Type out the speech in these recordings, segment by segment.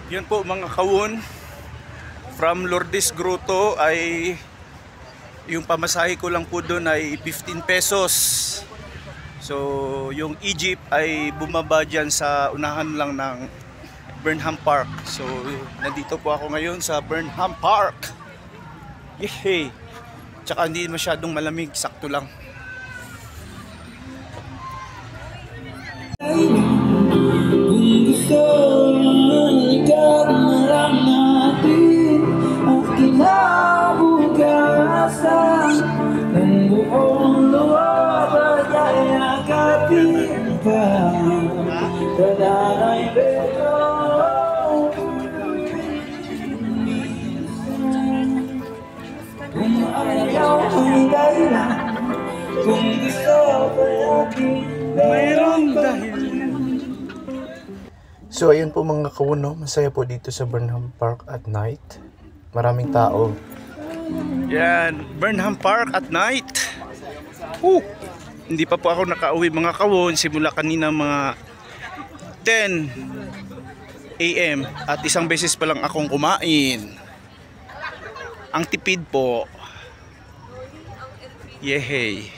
Yun po mga kawon, from Lourdes Grotto ay yung pamasahe ko lang po doon ay 15 pesos. So yung Egypt ay bumaba dyan sa unahan lang ng Burnham Park. So nandito po ako ngayon sa Burnham Park. Yehey! Tsaka hindi masyadong malamig, sakto lang. Kung gusto ikat na lang natin ang kinabukasan ng buong loob at yayakapin pa kalanay beto. Kung ayaw ay dahilan, kung gusto palagi mayroong dahilan. So ayun po mga kawon, no? Masaya po dito sa Burnham Park at night. Maraming tao. Yan, Burnham Park at night. Hindi pa po ako nakauwi mga kawon, simula kanina mga 10 AM at isang beses pa lang akong kumain. Ang tipid po. Yehey.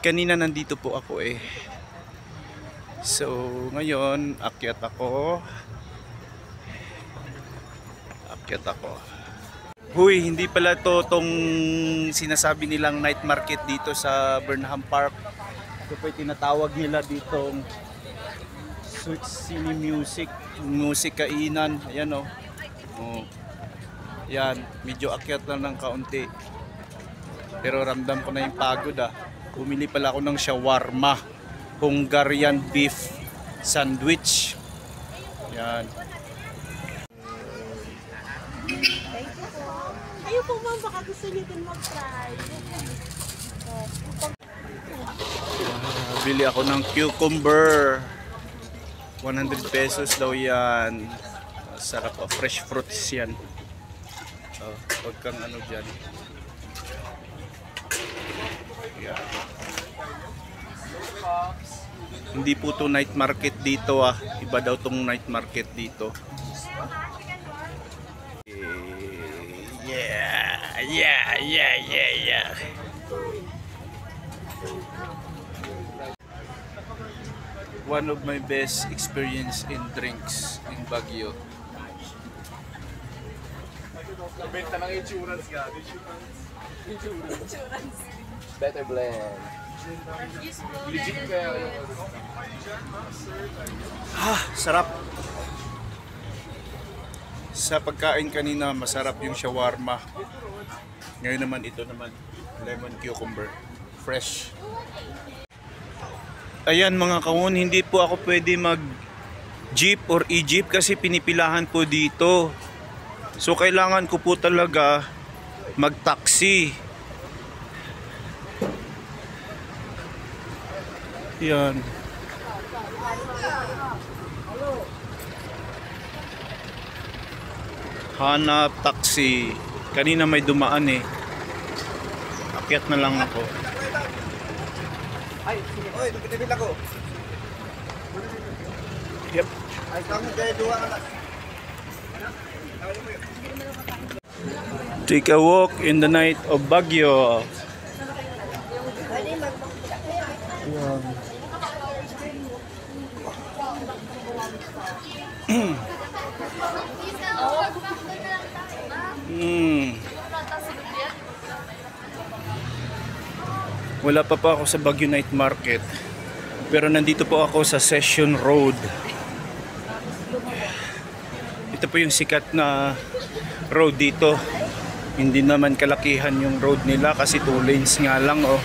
Kanina nandito po ako eh. So ngayon akyat ako. Huy, hindi pala to tong sinasabi nilang night market dito sa Burnham Park. Ito po yung tinatawag nila ditong Sweet Cine Music kainan. Ayan o. Oh. Yan, medyo akyat lang ng kaunti. Pero ramdam ko na yung pagod ah. Bumili pala ako ng shawarma, Hungarian beef sandwich. Yan. Ayun po ma'am, baka gusto niyo din mag-try. Bili ako ng cucumber. 100 pesos daw yan. Sarap oh, fresh fruits yan. Huwag kang ano dyan. Yan. Hindi po to night market dito ah. Iba daw tong night market dito. Yeah. One of my best experience in drinks in Baguio. Benta ng insurance ka. Insurance. Better blend. Legit kaya yung Sarap. Sa pagkain kanina, masarap yung shawarma. Ngayon naman, ito naman, lemon cucumber. Fresh. Ayan mga kawon, hindi po ako pwede mag-jeep or e-jeep kasi pinipilahan po dito. So kailangan ko po talaga mag-taxi. Yan. Hanap taxi. Kanina may dumaan eh. Akyat na lang ako. Ay, oy, pagkitabil ako. Yep. Ay, kami kayo dua anak. Take a walk in the night of Baguio. Wala pa ako sa Baguio Night Market, pero nandito po ako sa Session Road. Ito po yung sikat na road dito. Hindi naman kalakihan yung road nila kasi 2 lanes nga lang oh.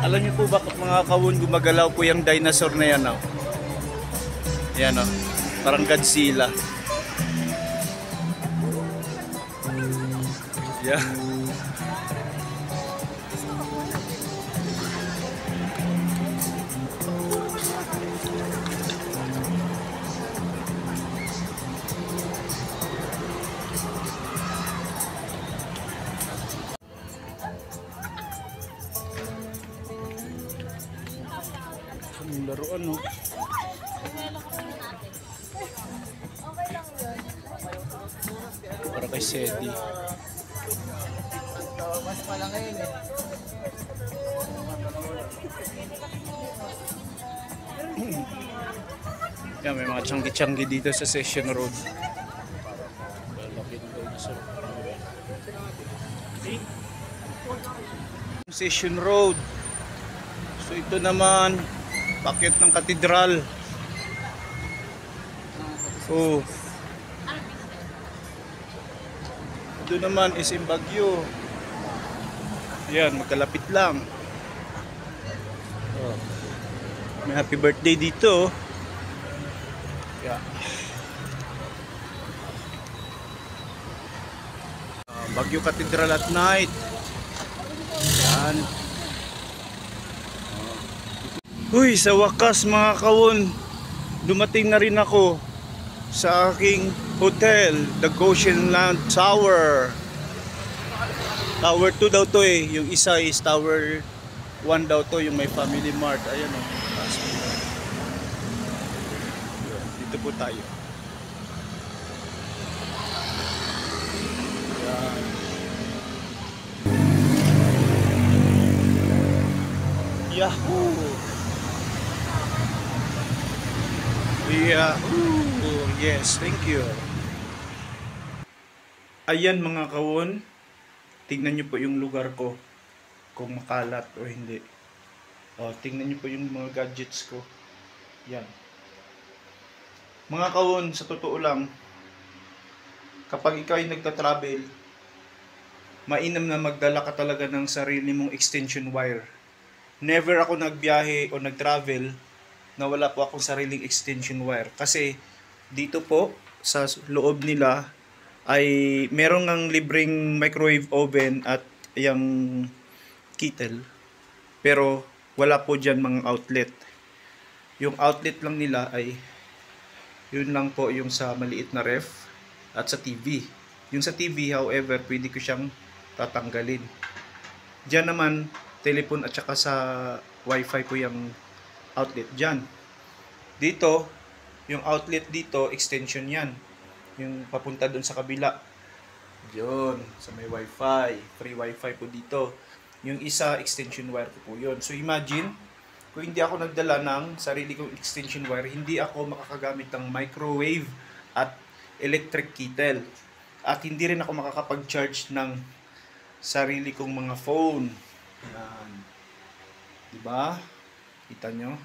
Alam niyo po ba mga kawon, gumagalaw po yung dinosaur na yan oh. Yan oh, parang Godzilla. Yeah. Yung laruan, no? Para kay Sedi. Mas pala ngayon eh. Yan, may mga tiyanggi-tiyanggi dito sa Session Road. Session Road. So ito naman, paket ng katedral. Oh. Ito naman is in Baguio. Yan, magkalapit lang. Oh. May happy birthday dito. Yeah. Baguio Cathedral at night. Yan. Uy, sa wakas mga kawon, dumating na rin ako sa aking hotel, the Goshen Land Tower. Tower 2 daw to eh. Yung isa is Tower 1 daw to, yung may Family Mart. Ayan oh. Dito po tayo. Yan. Yahoo! Yahoo! Yes, thank you. Ayan mga kawon. Tignan nyo po yung lugar ko. Kung makalat o hindi. O, tingnan nyo po yung mga gadgets ko. Yan. Mga kawon, sa totoo lang, kapag ikaw ay nagta-travel, mainam na magdala ka talaga ng sarili mong extension wire. Never ako nagbiyahe o nag-travel na wala po akong sariling extension wire. Kasi dito po, sa loob nila, ay meron ng libreng microwave oven at yung kettle. Pero wala po dyan mga outlet. Yung outlet lang nila ay yun lang po yung sa maliit na ref at sa TV. Yung sa TV, however, pwede ko siyang tatanggalin. Diyan naman, telephone at saka sa wifi po yung outlet dyan. Dito, yung outlet dito, extension yan. Yung papunta dun sa kabila. Yun, sa may wifi. Free wifi po dito. Yung isa, extension wire ko po yun. So imagine, kung hindi ako nagdala ng sarili kong extension wire, hindi ako makakagamit ng microwave at electric kettle. At hindi rin ako makakapag-charge ng sarili kong mga phone. Yan. Diba? Kita nyo?